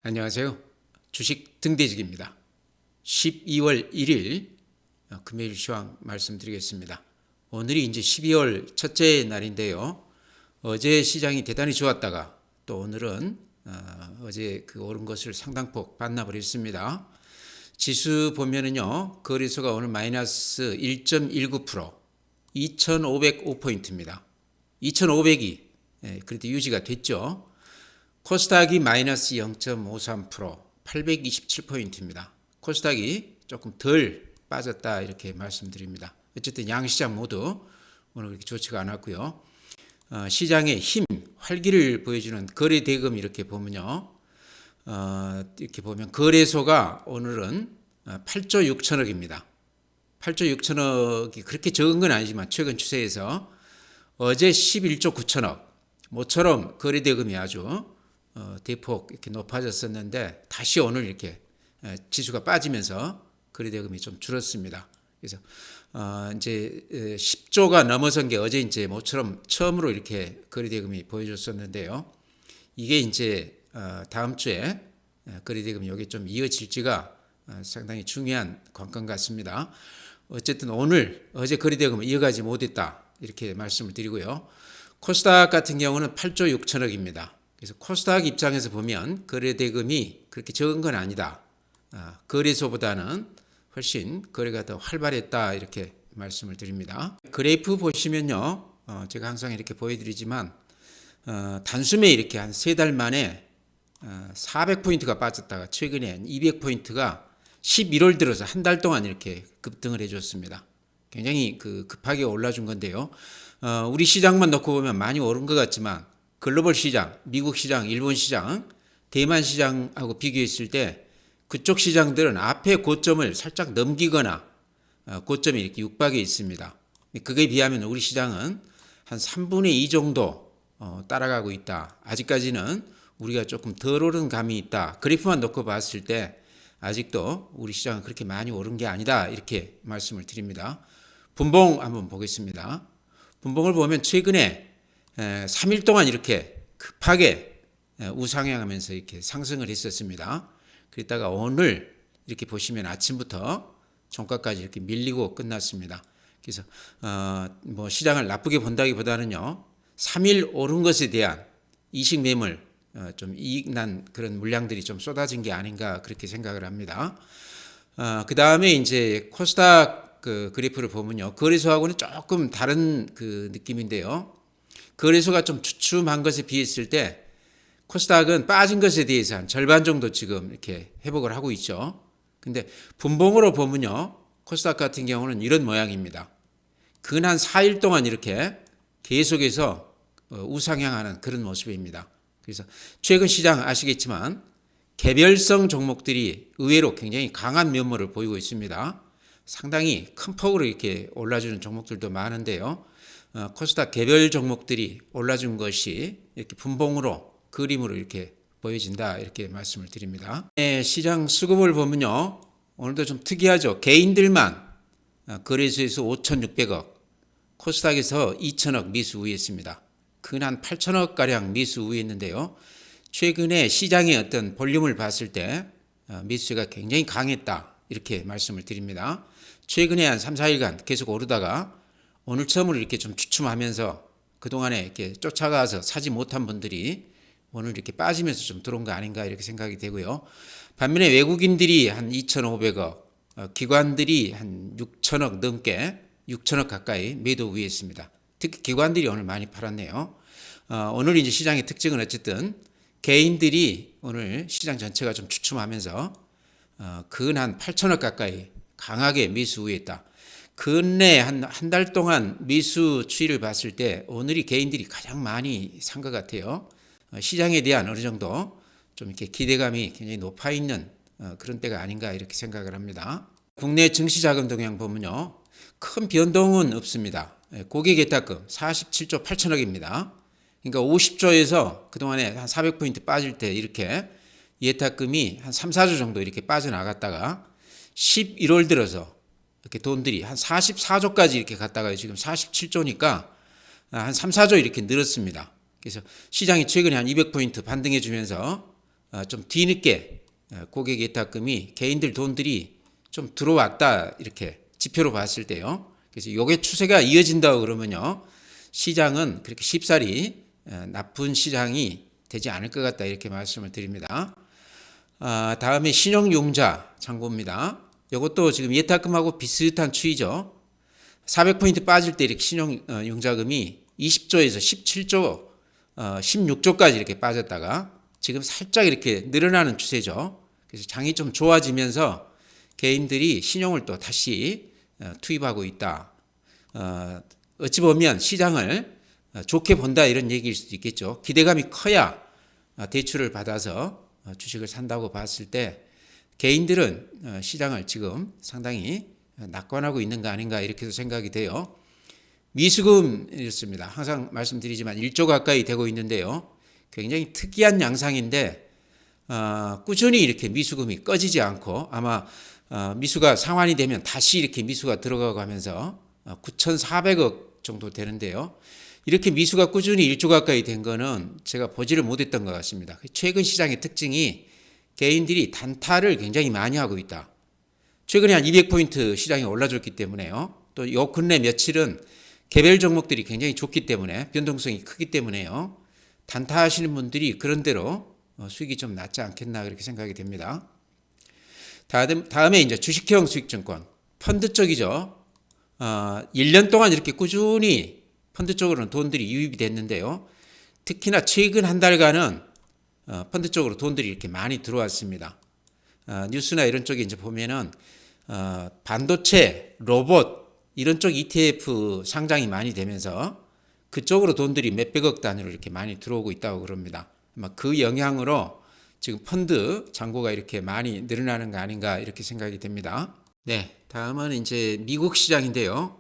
안녕하세요. 주식 등대직입니다. 12월 1일 금요일 시황 말씀드리겠습니다. 오늘이 이제 12월 첫째 날인데요. 어제 시장이 대단히 좋았다가 또 오늘은 어제 그 오른 것을 상당폭 반납을 했습니다. 지수 보면은요, 거래소가 오늘 마이너스 1.19%, 2,505포인트입니다. 2,500이 그래도 유지가 됐죠. 코스닥이 마이너스 0.53%, 827포인트입니다. 코스닥이 조금 덜 빠졌다 이렇게 말씀드립니다. 어쨌든 양시장 모두 오늘 그렇게 좋지가 않았고요. 시장의 힘, 활기를 보여주는 거래 대금 이렇게 보면요. 이렇게 보면 거래소가 오늘은 8조 6천억입니다. 8조 6천억이 그렇게 적은 건 아니지만 최근 추세에서 어제 11조 9천억, 모처럼 거래 대금이 아주 대폭 이렇게 높아졌었는데 다시 오늘 이렇게 지수가 빠지면서 거래 대금이 좀 줄었습니다. 그래서 이제 10조가 넘어선 게 어제 이제 모처럼 처음으로 이렇게 거래 대금이 보여줬었는데요. 이게 이제 다음 주에 거래 대금이 여기 좀 이어질지가 상당히 중요한 관건 같습니다. 어쨌든 오늘 어제 거래 대금을 이어가지 못했다 이렇게 말씀을 드리고요. 코스닥 같은 경우는 8조 6천억입니다. 그래서 코스닥 입장에서 보면 거래 대금이 그렇게 적은 건 아니다. 거래소보다는 훨씬 거래가 더 활발했다 이렇게 말씀을 드립니다. 그래프 보시면요, 제가 항상 이렇게 보여드리지만 단숨에 이렇게 한 3달 만에 400포인트가 빠졌다가 최근에 200포인트가 11월 들어서 한 달 동안 이렇게 급등을 해줬습니다. 굉장히 급하게 올라준 건데요. 우리 시장만 놓고 보면 많이 오른 것 같지만 글로벌 시장, 미국 시장, 일본 시장, 대만 시장하고 비교했을 때 그쪽 시장들은 앞에 고점을 살짝 넘기거나 고점이 이렇게 육박해 있습니다. 그에 비하면 우리 시장은 한 3분의 2 정도 따라가고 있다. 아직까지는 우리가 조금 덜 오른 감이 있다. 그래프만 놓고 봤을 때 아직도 우리 시장은 그렇게 많이 오른 게 아니다. 이렇게 말씀을 드립니다. 분봉 한번 보겠습니다. 분봉을 보면 최근에 3일 동안 이렇게 급하게 우상향하면서 이렇게 상승을 했었습니다. 그랬다가 오늘 이렇게 보시면 아침부터 종가까지 이렇게 밀리고 끝났습니다. 그래서 뭐 시장을 나쁘게 본다기보다는요, 3일 오른 것에 대한 이식 매물, 좀 이익 난 그런 물량들이 좀 쏟아진 게 아닌가 그렇게 생각을 합니다. 그 다음에 이제 코스닥 그래프를 보면요, 거래소하고는 조금 다른 느낌인데요. 거래소가 좀 주춤한 것에 비했을 때 코스닥은 빠진 것에 대해서 한 절반 정도 지금 이렇게 회복을 하고 있죠. 근데 분봉으로 보면요, 코스닥 같은 경우는 이런 모양입니다. 근 한 4일 동안 이렇게 계속해서 우상향하는 그런 모습입니다. 그래서 최근 시장 아시겠지만 개별성 종목들이 의외로 굉장히 강한 면모를 보이고 있습니다. 상당히 큰 폭으로 이렇게 올라주는 종목들도 많은데요. 코스닥 개별 종목들이 올라준 것이 이렇게 분봉으로 그림으로 이렇게 보여진다 이렇게 말씀을 드립니다. 시장 수급을 보면요, 오늘도 좀 특이하죠. 개인들만 거래소에서 5,600억, 코스닥에서 2,000억 미수 우위했습니다. 근 한 8,000억 가량 미수 우위했는데요. 최근에 시장의 어떤 볼륨을 봤을 때 미수가 굉장히 강했다 이렇게 말씀을 드립니다. 최근에 한 3, 4일간 계속 오르다가 오늘 처음으로 이렇게 좀 주춤하면서 그동안에 이렇게 쫓아가서 사지 못한 분들이 오늘 이렇게 빠지면서 좀 들어온 거 아닌가 이렇게 생각이 되고요. 반면에 외국인들이 한 2,500억, 기관들이 한 6,000억 넘게 6,000억 가까이 매도 우위했습니다. 특히 기관들이 오늘 많이 팔았네요. 오늘 이제 시장의 특징은 어쨌든 개인들이 오늘 시장 전체가 좀 주춤하면서 근 한 8,000억 가까이 강하게 매수 우위했다. 근내 한 달 동안 매수 추이를 봤을 때 오늘이 개인들이 가장 많이 산 것 같아요. 시장에 대한 어느 정도 좀 이렇게 기대감이 굉장히 높아 있는 그런 때가 아닌가 이렇게 생각을 합니다. 국내 증시 자금 동향 보면요, 큰 변동은 없습니다. 고객 예탁금 47조 8천억입니다. 그러니까 50조에서 그동안에 한 400포인트 빠질 때 이렇게 예탁금이 한 3, 4조 정도 이렇게 빠져나갔다가 11월 들어서 이렇게 돈들이 한 44조까지 이렇게 갔다가 지금 47조니까 한 3, 4조 이렇게 늘었습니다. 그래서 시장이 최근에 한 200포인트 반등해 주면서 좀 뒤늦게 고객 예탁금이 개인들 돈들이 좀 들어왔다 이렇게 지표로 봤을 때요. 그래서 요게 추세가 이어진다고 그러면요. 시장은 그렇게 쉽사리 나쁜 시장이 되지 않을 것 같다 이렇게 말씀을 드립니다. 다음에 신용융자 참고입니다. 이것도 지금 예탁금하고 비슷한 추이죠. 400포인트 빠질 때 이렇게 신용융자금이 20조에서 17조, 16조까지 이렇게 빠졌다가 지금 살짝 이렇게 늘어나는 추세죠. 그래서 장이 좀 좋아지면서 개인들이 신용을 또 다시 투입하고 있다. 어찌 보면 시장을 좋게 본다 이런 얘기일 수도 있겠죠. 기대감이 커야 대출을 받아서 주식을 산다고 봤을 때 개인들은 시장을 지금 상당히 낙관하고 있는 거 아닌가 이렇게도 생각이 돼요. 미수금이었습니다. 항상 말씀드리지만 1조 가까이 되고 있는데요. 굉장히 특이한 양상인데 꾸준히 이렇게 미수금이 꺼지지 않고 아마 미수가 상환이 되면 다시 이렇게 미수가 들어가고 하면서 9,400억 정도 되는데요. 이렇게 미수가 꾸준히 1조 가까이 된 거는 제가 보지를 못했던 것 같습니다. 최근 시장의 특징이 개인들이 단타를 굉장히 많이 하고 있다. 최근에 한 200포인트 시장이 올라줬기 때문에요. 또 요 근래 며칠은 개별 종목들이 굉장히 좋기 때문에 변동성이 크기 때문에요. 단타 하시는 분들이 그런대로 수익이 좀 낮지 않겠나 그렇게 생각이 됩니다. 다음에 이제 주식형 수익증권 펀드 쪽이죠. 1년 동안 이렇게 꾸준히 펀드 쪽으로는 돈들이 유입이 됐는데요. 특히나 최근 한 달간은 펀드 쪽으로 돈들이 이렇게 많이 들어왔습니다. 뉴스나 이런 쪽에 이제 보면은 반도체, 로봇 이런 쪽 ETF 상장이 많이 되면서 그쪽으로 돈들이 몇백억 단위로 이렇게 많이 들어오고 있다고 그럽니다. 아마 그 영향으로 지금 펀드 잔고가 이렇게 많이 늘어나는 거 아닌가 이렇게 생각이 됩니다. 네, 다음은 이제 미국 시장인데요.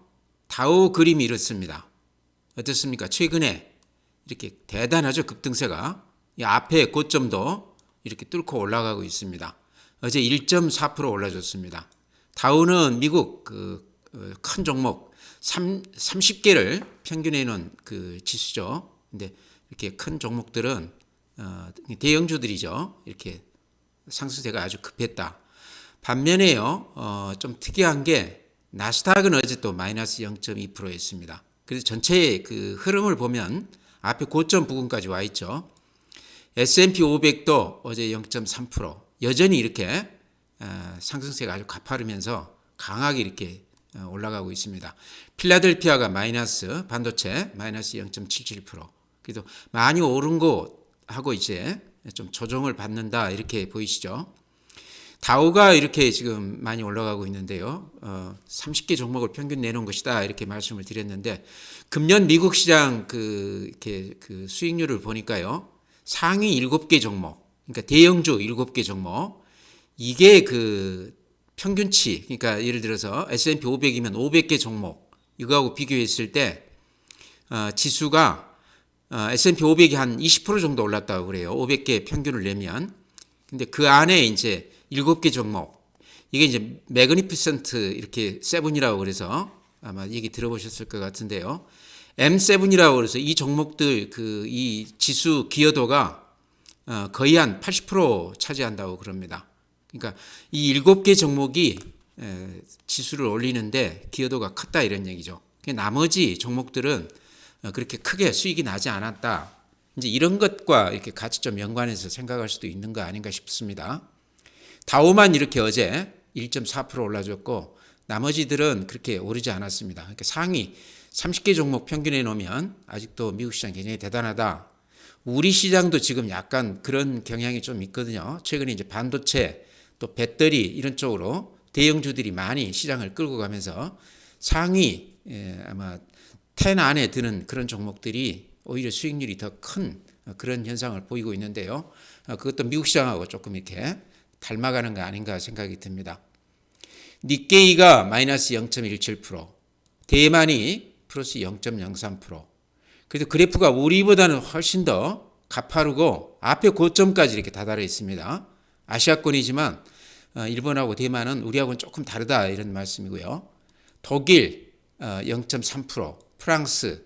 다우 그림이 이렇습니다. 어떻습니까? 최근에 이렇게 대단하죠. 급등세가. 이 앞에 고점도 이렇게 뚫고 올라가고 있습니다. 어제 1.4% 올라줬습니다. 다우는 미국 큰 종목 30개를 평균해 놓은 그 지수죠. 근데 이렇게 큰 종목들은 대형주들이죠. 이렇게 상승세가 아주 급했다. 반면에요, 좀 특이한 게 나스닥은 어제 또 마이너스 0.2%였습니다. 그래서 전체의 그 흐름을 보면 앞에 고점 부근까지 와 있죠. S&P 500도 어제 0.3% 여전히 이렇게 상승세가 아주 가파르면서 강하게 이렇게 올라가고 있습니다. 필라델피아가 마이너스 반도체 마이너스 0.77%. 그래도 많이 오른 거하고 이제 좀 조정을 받는다 이렇게 보이시죠. 다우가 이렇게 지금 많이 올라가고 있는데요. 30개 종목을 평균 내놓은 것이다 이렇게 말씀을 드렸는데 금년 미국 시장 이렇게 수익률을 보니까요. 상위 7개 종목, 그러니까 대형주 7개 종목 이게 평균치, 그러니까 예를 들어서 S&P 500이면 500개 종목 이거하고 비교했을 때 지수가 S&P 500이 한 20% 정도 올랐다고 그래요. 500개 평균을 내면. 근데 그 안에 이제 7개 종목 이게 이제 매그니피센트 이렇게 세븐이라고 그래서 아마 얘기 들어보셨을 것 같은데요. M7이라고 그래서 이 종목들 이 지수 기여도가 거의 한 80% 차지한다고 그럽니다. 그러니까 이 7개 종목이 지수를 올리는데 기여도가 컸다 이런 얘기죠. 나머지 종목들은 그렇게 크게 수익이 나지 않았다. 이제 이런 것과 이렇게 같이 좀 연관해서 생각할 수도 있는 거 아닌가 싶습니다. 다우만 이렇게 어제 1.4% 올라줬고 나머지들은 그렇게 오르지 않았습니다. 그러니까 상위 30개 종목 평균에 놓으면 아직도 미국 시장 굉장히 대단하다. 우리 시장도 지금 약간 그런 경향이 좀 있거든요. 최근에 이제 반도체 또 배터리 이런 쪽으로 대형주들이 많이 시장을 끌고 가면서 상위 아마 10 안에 드는 그런 종목들이 오히려 수익률이 더 큰 그런 현상을 보이고 있는데요. 그것도 미국 시장하고 조금 이렇게 닮아가는 거 아닌가 생각이 듭니다. 니케이가 마이너스 0.17%, 대만이 플러스 0.03%. 그래서 그래프가 우리보다는 훨씬 더 가파르고 앞에 고점까지 이렇게 다다라 있습니다. 아시아권이지만 일본하고 대만은 우리하고는 조금 다르다 이런 말씀이고요. 독일 0.3%, 프랑스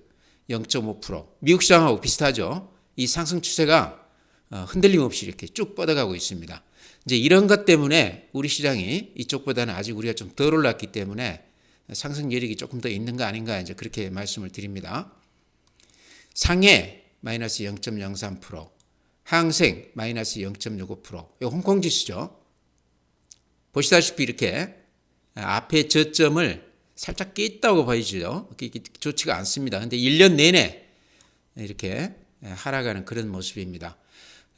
0.5%, 미국 시장하고 비슷하죠. 이 상승 추세가 흔들림 없이 이렇게 쭉 뻗어가고 있습니다. 이제 이런 것 때문에 우리 시장이 이쪽보다는 아직 우리가 좀 덜 올랐기 때문에 상승 여력이 조금 더 있는 거 아닌가 이제 그렇게 말씀을 드립니다. 상해 마이너스 0.03%, 항생 마이너스 0.65%, 이 홍콩 지수죠. 보시다시피 이렇게 앞에 저점을 살짝 깼다고 보이죠. 좋지가 않습니다. 근데 1년 내내 이렇게 하락하는 그런 모습입니다.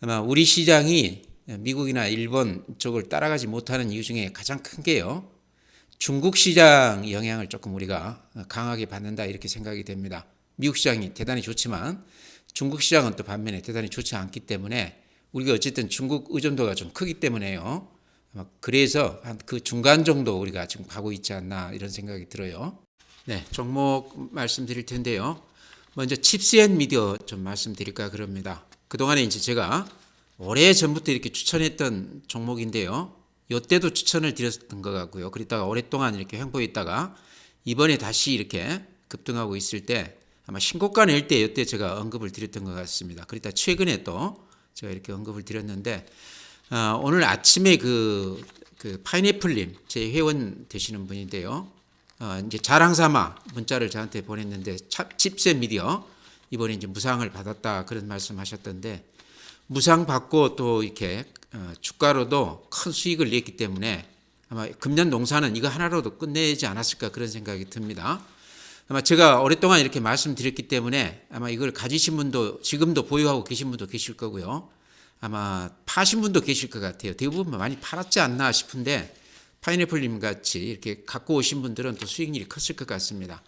아마 우리 시장이 미국이나 일본 쪽을 따라가지 못하는 이유 중에 가장 큰 게요. 중국 시장 영향을 조금 우리가 강하게 받는다 이렇게 생각이 됩니다. 미국 시장이 대단히 좋지만 중국 시장은 또 반면에 대단히 좋지 않기 때문에 우리가 어쨌든 중국 의존도가 좀 크기 때문에요. 그래서 한 그 중간 정도 우리가 지금 가고 있지 않나 이런 생각이 들어요. 네, 종목 말씀드릴 텐데요. 먼저 칩스앤미디어 좀 말씀드릴까 그럽니다. 그동안에 이제 제가 오래 전부터 이렇게 추천했던 종목인데요. 이때도 추천을 드렸던 것 같고요. 그러다가 오랫동안 이렇게 횡보했다가 이번에 다시 이렇게 급등하고 있을 때 아마 신고가 낼 때 이때 제가 언급을 드렸던 것 같습니다. 그러다 최근에 또 제가 이렇게 언급을 드렸는데 오늘 아침에 그 파인애플님 제 회원 되시는 분인데요. 이제 자랑 삼아 문자를 저한테 보냈는데 칩스앤미디어 이번에 이제 무상을 받았다 그런 말씀하셨던데 무상 받고 또 이렇게 주가로도 큰 수익을 냈기 때문에 아마 금년 농사는 이거 하나로도 끝내지 않았을까 그런 생각이 듭니다. 아마 제가 오랫동안 이렇게 말씀드렸기 때문에 아마 이걸 가지신 분도 지금도 보유하고 계신 분도 계실 거고요. 아마 파신 분도 계실 것 같아요. 대부분 많이 팔았지 않나 싶은데 파인애플님 같이 이렇게 갖고 오신 분들은 또 수익률이 컸을 것 같습니다.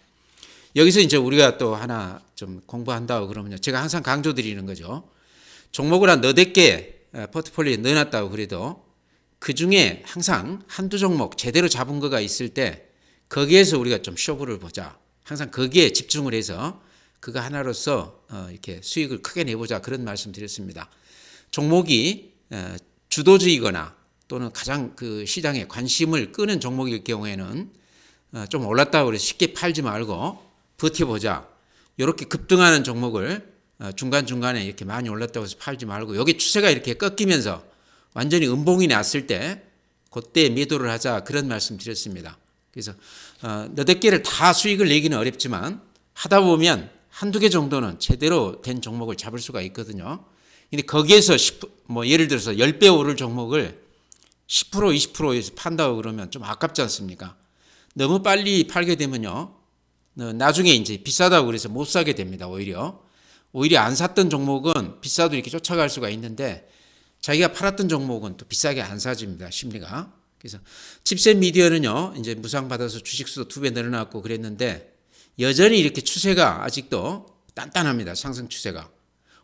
여기서 이제 우리가 또 하나 좀 공부한다고 그러면요. 제가 항상 강조드리는 거죠. 종목을 한 너댓 개 포트폴리오에 넣어놨다고 그래도 그 중에 항상 한두 종목 제대로 잡은 거가 있을 때 거기에서 우리가 좀 쇼부를 보자. 항상 거기에 집중을 해서 그거 하나로서 이렇게 수익을 크게 내보자 그런 말씀 드렸습니다. 종목이 주도주의거나 또는 가장 그 시장에 관심을 끄는 종목일 경우에는 좀 올랐다고 해서 쉽게 팔지 말고 버텨보자. 이렇게 급등하는 종목을 중간중간에 이렇게 많이 올랐다고 해서 팔지 말고 여기 추세가 이렇게 꺾이면서 완전히 음봉이 났을 때 그때 매도를 하자 그런 말씀 드렸습니다. 그래서 너댓 개를 다 수익을 내기는 어렵지만 하다 보면 한두 개 정도는 제대로 된 종목을 잡을 수가 있거든요. 근데 거기에서 뭐 예를 들어서 10배 오를 종목을 10% 20%에서 판다고 그러면 좀 아깝지 않습니까? 너무 빨리 팔게 되면요. 나중에 이제 비싸다고 그래서 못 사게 됩니다. 오히려 안 샀던 종목은 비싸도 이렇게 쫓아갈 수가 있는데 자기가 팔았던 종목은 또 비싸게 안 사집니다. 심리가. 그래서 칩스앤미디어는요. 이제 무상 받아서 주식수도 2배 늘어났고 그랬는데 여전히 이렇게 추세가 아직도 단단합니다. 상승 추세가.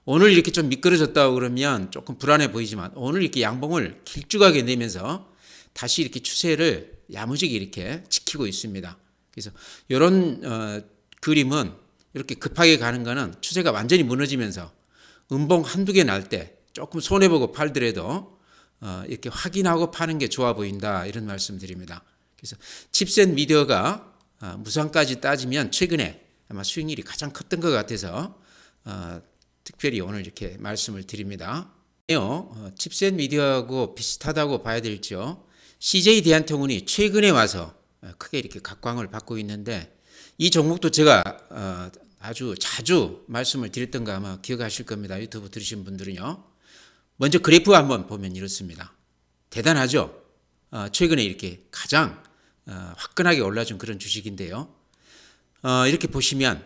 오늘 이렇게 좀 미끄러졌다고 그러면 조금 불안해 보이지만 오늘 이렇게 양봉을 길쭉하게 내면서 다시 이렇게 추세를 야무지게 이렇게 지키고 있습니다. 그래서 이런 그림은 이렇게 급하게 가는 거는 추세가 완전히 무너지면서 음봉 한두 개 날 때 조금 손해보고 팔더라도 이렇게 확인하고 파는 게 좋아 보인다 이런 말씀 드립니다. 그래서 칩스앤미디어가 무상까지 따지면 최근에 아마 수익률이 가장 컸던 것 같아서 특별히 오늘 이렇게 말씀을 드립니다. 칩스앤미디어하고 비슷하다고 봐야 될지요. CJ 대한통운이 최근에 와서 크게 이렇게 각광을 받고 있는데 이 종목도 제가 아주 자주 말씀을 드렸던 거 아마 기억하실 겁니다. 유튜브 들으신 분들은요. 먼저 그래프 한번 보면 이렇습니다. 대단하죠? 최근에 이렇게 가장 화끈하게 올라준 그런 주식인데요. 이렇게 보시면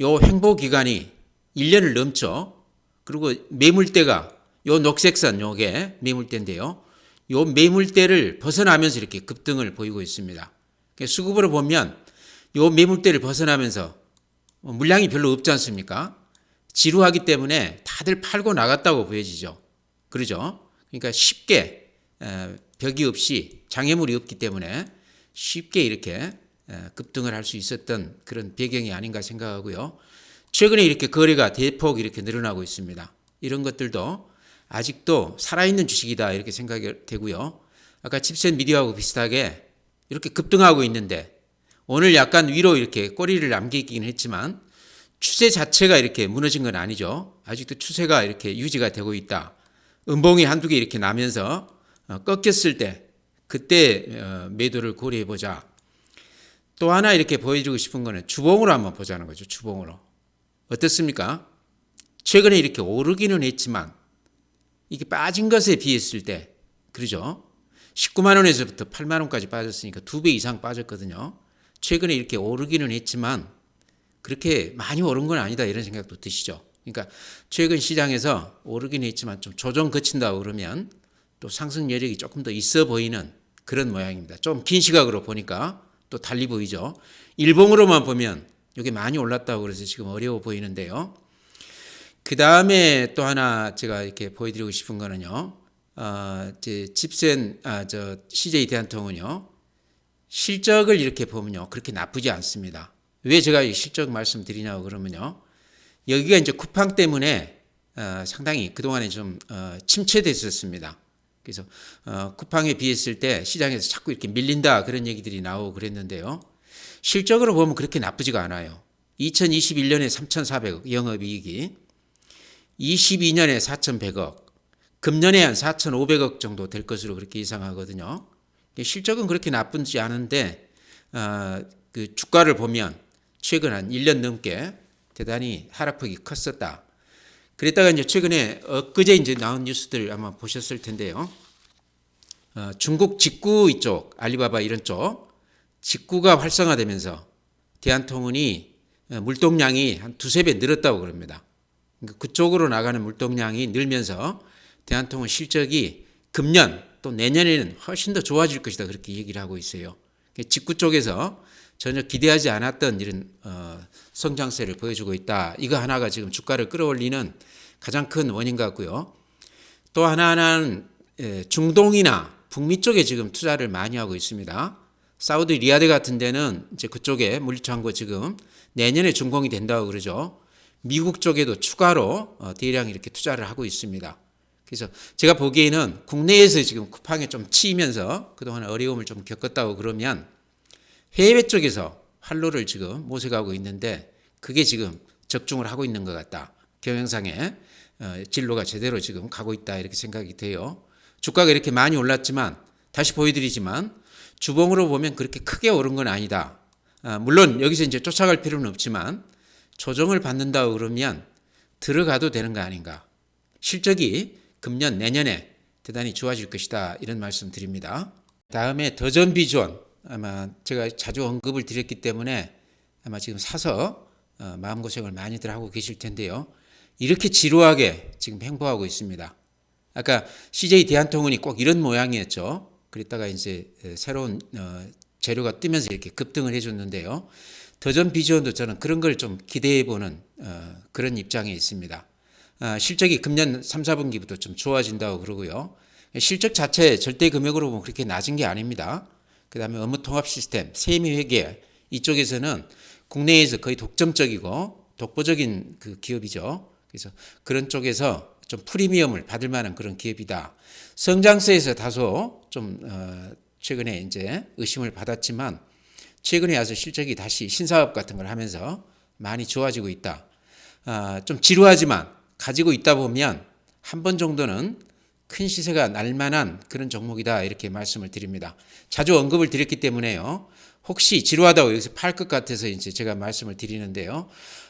요 횡보 기간이 1년을 넘죠. 그리고 매물대가 요 녹색선 요게 매물대인데요. 요 매물대를 벗어나면서 이렇게 급등을 보이고 있습니다. 수급으로 보면 요 매물대를 벗어나면서 물량이 별로 없지 않습니까? 지루하기 때문에 다들 팔고 나갔다고 보여지죠. 그러죠? 그러니까 쉽게 벽이 없이 장애물이 없기 때문에 쉽게 이렇게 급등을 할 수 있었던 그런 배경이 아닌가 생각하고요. 최근에 이렇게 거래가 대폭 이렇게 늘어나고 있습니다. 이런 것들도 아직도 살아있는 주식이다 이렇게 생각이 되고요. 아까 칩스앤미디어하고 비슷하게 이렇게 급등하고 있는데 오늘 약간 위로 이렇게 꼬리를 남기긴 했지만 추세 자체가 이렇게 무너진 건 아니죠. 아직도 추세가 이렇게 유지가 되고 있다. 음봉이 한두 개 이렇게 나면서 꺾였을 때 그때 매도를 고려해 보자. 또 하나 이렇게 보여주고 싶은 거는 주봉으로 한번 보자는 거죠. 주봉으로. 어떻습니까? 최근에 이렇게 오르기는 했지만 이게 빠진 것에 비했을 때 그러죠. 19만 원에서부터 8만 원까지 빠졌으니까 2배 이상 빠졌거든요. 최근에 이렇게 오르기는 했지만 그렇게 많이 오른 건 아니다 이런 생각도 드시죠. 그러니까 최근 시장에서 오르긴 했지만 좀 조정 거친다고 그러면 또 상승 여력이 조금 더 있어 보이는 그런 모양입니다. 좀 긴 시각으로 보니까 또 달리 보이죠. 일봉으로만 보면 이게 많이 올랐다고 그래서 지금 어려워 보이는데요. 그 다음에 또 하나 제가 이렇게 보여드리고 싶은 거는요. 이제 집센 CJ 대한통운요. 실적을 이렇게 보면요. 그렇게 나쁘지 않습니다. 왜 제가 이 실적 말씀드리냐고 그러면요. 여기가 이제 쿠팡 때문에 상당히 그동안에 좀 침체됐었습니다. 그래서 쿠팡에 비했을 때 시장에서 자꾸 이렇게 밀린다 그런 얘기들이 나오고 그랬는데요. 실적으로 보면 그렇게 나쁘지가 않아요. 2021년에 3,400억 영업이익이 22년에 4,100억, 금년에 한 4,500억 정도 될 것으로 그렇게 예상하거든요. 실적은 그렇게 나쁘지 않은데 그 주가를 보면 최근 한 1년 넘게 대단히 하락폭이 컸었다. 그랬다가 이제 최근에 엊그제 이제 나온 뉴스들 아마 보셨을 텐데요. 중국 직구 이쪽 알리바바 이런 쪽 직구가 활성화되면서 대한통운이 물동량이 한 두세 배 늘었다고 그럽니다. 그쪽으로 나가는 물동량이 늘면서 대한통운 실적이 금년 또 내년에는 훨씬 더 좋아질 것이다 그렇게 얘기를 하고 있어요. 직구 쪽에서 전혀 기대하지 않았던 이런 성장세를 보여주고 있다. 이거 하나가 지금 주가를 끌어올리는 가장 큰 원인 같고요. 또 하나는 중동이나 북미 쪽에 지금 투자를 많이 하고 있습니다. 사우디 리야드 같은 데는 이제 그쪽에 물류창고 지금 내년에 준공이 된다고 그러죠. 미국 쪽에도 추가로 대량 이렇게 투자를 하고 있습니다. 그래서 제가 보기에는 국내에서 지금 쿠팡에 좀 치이면서 그동안 어려움을 좀 겪었다고 그러면 해외 쪽에서 활로를 지금 모색하고 있는데 그게 지금 적중을 하고 있는 것 같다. 경영상의 진로가 제대로 지금 가고 있다 이렇게 생각이 돼요. 주가가 이렇게 많이 올랐지만 다시 보여드리지만 주봉으로 보면 그렇게 크게 오른 건 아니다. 물론 여기서 이제 쫓아갈 필요는 없지만 조정을 받는다고 그러면 들어가도 되는 거 아닌가. 실적이 금년 내년에 대단히 좋아질 것이다 이런 말씀 드립니다. 다음에 더전비전 아마 제가 자주 언급을 드렸기 때문에 아마 지금 사서 마음고생을 많이들 하고 계실 텐데요. 이렇게 지루하게 지금 행보하고 있습니다. 아까 CJ 대한통운이 꼭 이런 모양이었죠. 그랬다가 이제 새로운 재료가 뜨면서 이렇게 급등을 해줬는데요. 더전 비전도 저는 그런 걸 좀 기대해보는 그런 입장에 있습니다. 실적이 금년 3, 4분기부터 좀 좋아진다고 그러고요. 실적 자체 절대 금액으로 보면 그렇게 낮은 게 아닙니다. 그 다음에 업무 통합 시스템, 세미 회계 이쪽에서는 국내에서 거의 독점적이고 독보적인 그 기업이죠. 그래서 그런 쪽에서 좀 프리미엄을 받을 만한 그런 기업이다. 성장세에서 다소 좀 최근에 이제 의심을 받았지만 최근에 와서 실적이 다시 신사업 같은 걸 하면서 많이 좋아지고 있다. 좀 지루하지만 가지고 있다 보면 한 번 정도는 큰 시세가 날 만한 그런 종목이다 이렇게 말씀을 드립니다. 자주 언급을 드렸기 때문에요. 혹시 지루하다고 여기서 팔 것 같아서 이제 제가 말씀을 드리는데요.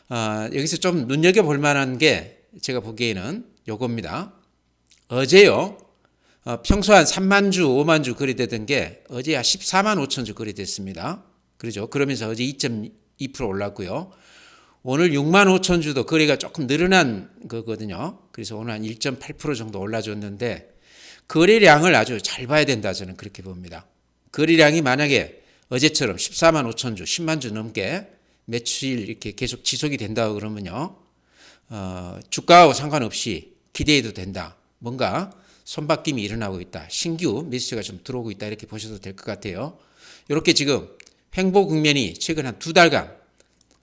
여기서 좀 눈여겨볼 만한 게 제가 보기에는 요겁니다. 어제요. 평소 한 3만 주, 5만 주 거래되던 게 어제 한 14만 5천 주 거래됐습니다. 그렇죠. 그러면서 어제 2.2% 올랐고요. 오늘 6만 5천 주도 거래가 조금 늘어난 거거든요. 그래서 오늘 한 1.8% 정도 올라줬는데 거래량을 아주 잘 봐야 된다 저는 그렇게 봅니다. 거래량이 만약에 어제처럼 14만 5천 주, 10만 주 넘게 며칠 이렇게 계속 지속이 된다고 그러면요. 주가하고 상관없이 기대해도 된다. 뭔가 손바뀜이 일어나고 있다. 신규 매수세가 좀 들어오고 있다. 이렇게 보셔도 될 것 같아요. 이렇게 지금 횡보 국면이 최근 한 2달간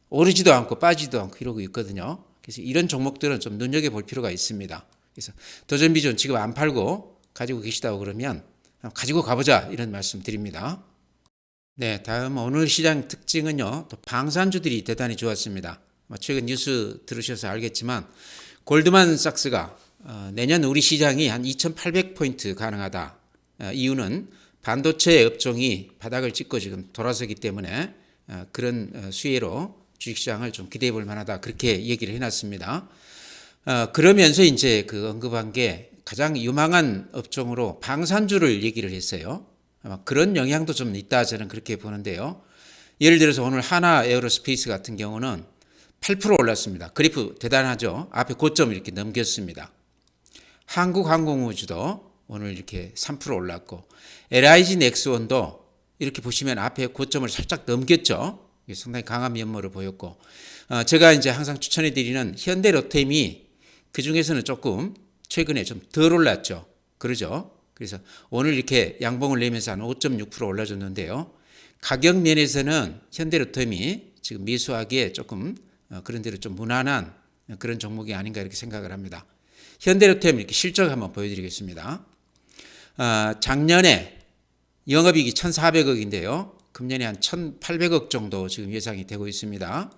오르지도 않고 빠지도 않고 이러고 있거든요. 그래서 이런 종목들은 좀 눈여겨볼 필요가 있습니다. 그래서 더전비전 지금 안 팔고 가지고 계시다고 그러면 가지고 가보자 이런 말씀 드립니다. 네, 다음 오늘 시장 특징은요. 또 방산주들이 대단히 좋았습니다. 최근 뉴스 들으셔서 알겠지만 골드만삭스가 내년 우리 시장이 한 2,800포인트 가능하다. 이유는 반도체 업종이 바닥을 찍고 지금 돌아서기 때문에 그런 수혜로 주식시장을 좀 기대해 볼 만하다. 그렇게 얘기를 해놨습니다. 그러면서 이제 그 언급한 게 가장 유망한 업종으로 방산주를 얘기를 했어요. 아마 그런 영향도 좀 있다 저는 그렇게 보는데요. 예를 들어서 오늘 하나 에어로스페이스 같은 경우는 8% 올랐습니다. 그래프 대단하죠. 앞에 고점 이렇게 넘겼습니다. 한국항공우주도 오늘 이렇게 3% 올랐고 LIG 넥스원도 이렇게 보시면 앞에 고점을 살짝 넘겼죠. 상당히 강한 면모를 보였고 제가 이제 항상 추천해 드리는 현대로템이 그 중에서는 조금 최근에 좀 덜 올랐죠. 그러죠. 그래서 오늘 이렇게 양봉을 내면서 한 5.6% 올라줬는데요. 가격 면에서는 현대로템이 지금 매수하기에 조금 그런 대로 좀 무난한 그런 종목이 아닌가 이렇게 생각을 합니다. 현대로템 이렇게 실적 한번 보여드리겠습니다. 작년에 영업이익이 1,400억인데요. 금년에 한 1,800억 정도 지금 예상이 되고 있습니다.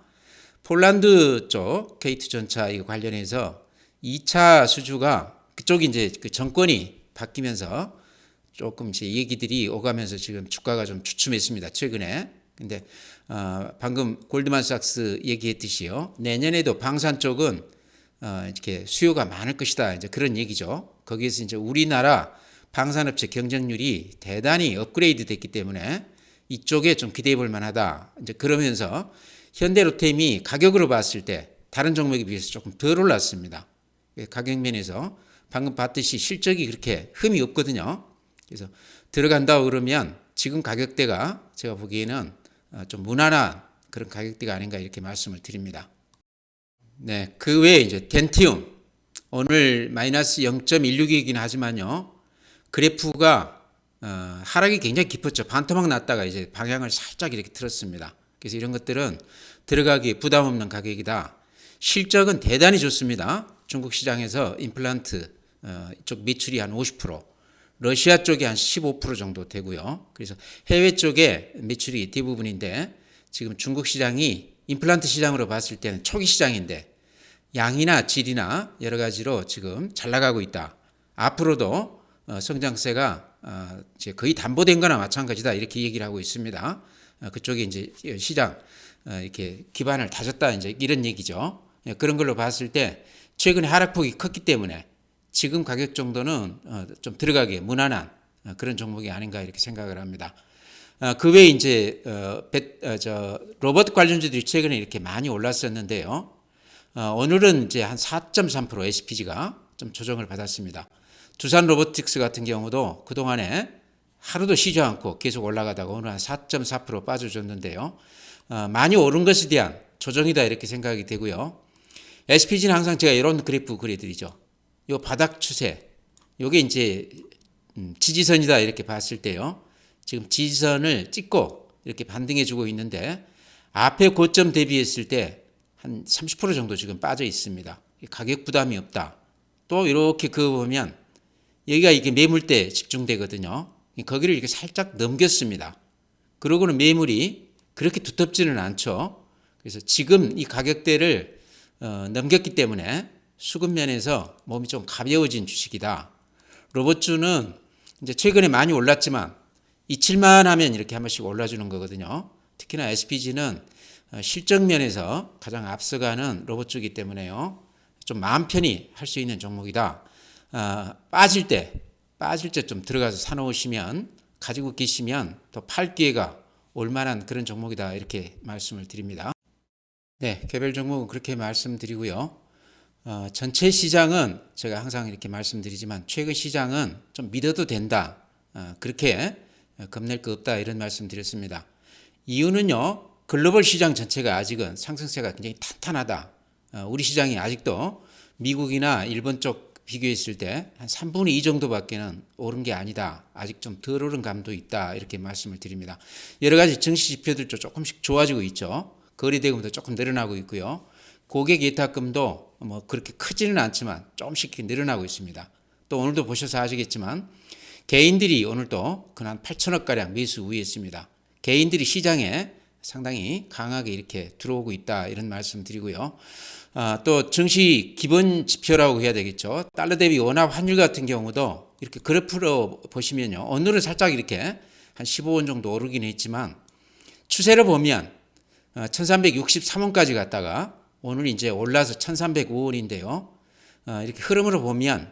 폴란드 쪽 게이트 전차 이거 관련해서 2차 수주가 그쪽이 이제 그 정권이 바뀌면서 조금 이제 얘기들이 오가면서 지금 주가가 좀 주춤했습니다. 최근에. 근데 방금 골드만삭스 얘기했듯이요. 내년에도 방산 쪽은 이렇게 수요가 많을 것이다. 이제 그런 얘기죠. 거기에서 이제 우리나라 방산업체 경쟁률이 대단히 업그레이드 됐기 때문에 이쪽에 좀 기대해 볼 만하다. 이제 그러면서 현대로템이 가격으로 봤을 때 다른 종목에 비해서 조금 덜 올랐습니다. 가격 면에서 방금 봤듯이 실적이 그렇게 흠이 없거든요. 그래서 들어간다고 그러면 지금 가격대가 제가 보기에는 좀 무난한 그런 가격대가 아닌가 이렇게 말씀을 드립니다. 네, 그 외에 이제 덴티움 오늘 마이너스 0.16이긴 하지만요. 그래프가 하락이 굉장히 깊었죠. 반토막 났다가 이제 방향을 살짝 이렇게 틀었습니다. 그래서 이런 것들은 들어가기 부담 없는 가격이다. 실적은 대단히 좋습니다. 중국 시장에서 임플란트 쪽 매출이 한 50%, 러시아 쪽이 한 15% 정도 되고요. 그래서 해외 쪽에 매출이 대부분인데 지금 중국 시장이 임플란트 시장으로 봤을 때는 초기 시장인데 양이나 질이나 여러 가지로 지금 잘 나가고 있다. 앞으로도 성장세가 이제 거의 담보된 거나 마찬가지다 이렇게 얘기를 하고 있습니다. 그쪽에 이제 시장 이렇게 기반을 다졌다 이제 이런 얘기죠. 그런 걸로 봤을 때 최근에 하락폭이 컸기 때문에 지금 가격 정도는 좀 들어가기에 무난한 그런 종목이 아닌가 이렇게 생각을 합니다. 그 외에 이제 로봇 관련주들이 최근에 이렇게 많이 올랐었는데요. 오늘은 이제 한 4.3% SPG가 좀 조정을 받았습니다. 두산 로보틱스 같은 경우도 그동안에 하루도 쉬지 않고 계속 올라가다가 오늘 한 4.4% 빠져줬는데요. 많이 오른 것에 대한 조정이다 이렇게 생각이 되고요. SPG는 항상 제가 이런 그래프 그려드리죠. 요 바닥 추세, 요게 이제 지지선이다 이렇게 봤을 때요. 지금 지지선을 찍고 이렇게 반등해주고 있는데 앞에 고점 대비했을 때 한 30% 정도 지금 빠져 있습니다. 가격 부담이 없다. 또 이렇게 그어 보면 여기가 이게 매물대 집중되거든요. 거기를 이렇게 살짝 넘겼습니다. 그러고는 매물이 그렇게 두텁지는 않죠. 그래서 지금 이 가격대를 넘겼기 때문에 수급면에서 몸이 좀 가벼워진 주식이다. 로봇주는 이제 최근에 많이 올랐지만 이칠만 하면 이렇게 한 번씩 올라주는 거거든요. 특히나 SPG는 실적면에서 가장 앞서가는 로봇주이기 때문에요. 좀 마음 편히 할 수 있는 종목이다. 빠질 때 좀 들어가서 사놓으시면 가지고 계시면 또 팔 기회가 올 만한 그런 종목이다 이렇게 말씀을 드립니다. 네, 개별 종목은 그렇게 말씀드리고요. 전체 시장은 제가 항상 이렇게 말씀드리지만 최근 시장은 좀 믿어도 된다. 그렇게 겁낼 거 없다 이런 말씀 드렸습니다. 이유는요. 글로벌 시장 전체가 아직은 상승세가 굉장히 탄탄하다. 우리 시장이 아직도 미국이나 일본 쪽 비교했을 때 한 3분의 2 정도밖에는 오른 게 아니다. 아직 좀 덜 오른 감도 있다. 이렇게 말씀을 드립니다. 여러 가지 증시 지표들도 조금씩 좋아지고 있죠. 거래대금도 조금 늘어나고 있고요. 고객 예탁금도 뭐 그렇게 크지는 않지만 조금씩 늘어나고 있습니다. 또 오늘도 보셔서 아시겠지만 개인들이 오늘도 근 한 8천억가량 매수 우위했습니다. 개인들이 시장에 상당히 강하게 이렇게 들어오고 있다 이런 말씀 드리고요. 또 증시 기본 지표라고 해야 되겠죠. 달러 대비 원화 환율 같은 경우도 이렇게 그래프로 보시면요. 오늘은 살짝 이렇게 한 15원 정도 오르긴 했지만 추세를 보면 1363원까지 갔다가 오늘 이제 올라서 1305원인데요. 이렇게 흐름으로 보면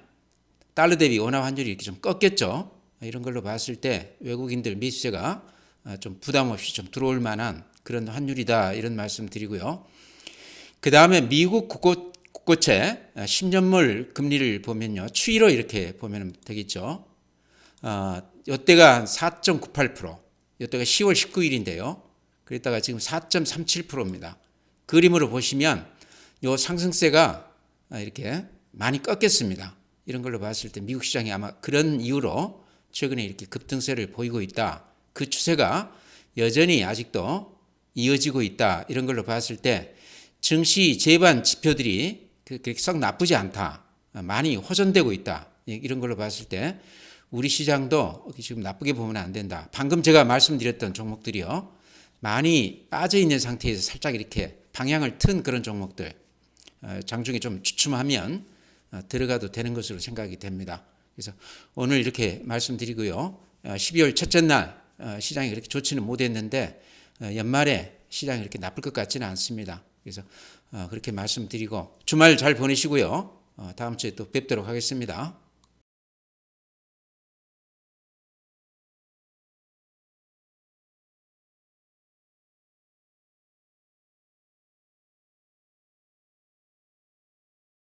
달러 대비 원화 환율이 이렇게 좀 꺾였죠. 이런 걸로 봤을 때 외국인들 매수세가 좀 부담 없이 좀 들어올 만한 그런 환율이다 이런 말씀 드리고요. 그 다음에 미국 국고채 10년물 금리를 보면요. 추이로 이렇게 보면 되겠죠. 이때가 한 4.98%, 이때가 10월 19일인데요. 그랬다가 지금 4.37%입니다. 그림으로 보시면 이 상승세가 이렇게 많이 꺾였습니다. 이런 걸로 봤을 때 미국 시장이 아마 그런 이유로 최근에 이렇게 급등세를 보이고 있다. 그 추세가 여전히 아직도 이어지고 있다. 이런 걸로 봤을 때 증시 제반 지표들이 그렇게 썩 나쁘지 않다. 많이 호전되고 있다. 이런 걸로 봤을 때 우리 시장도 지금 나쁘게 보면 안 된다. 방금 제가 말씀드렸던 종목들이요. 많이 빠져 있는 상태에서 살짝 이렇게 방향을 튼 그런 종목들 장중에 좀 주춤하면 들어가도 되는 것으로 생각이 됩니다. 그래서 오늘 이렇게 말씀드리고요. 12월 첫째 날 시장이 그렇게 좋지는 못했는데 연말에 시장이 그렇게 나쁠 것 같지는 않습니다. 그래서 그렇게 말씀드리고 주말 잘 보내시고요. 다음 주에 또 뵙도록 하겠습니다.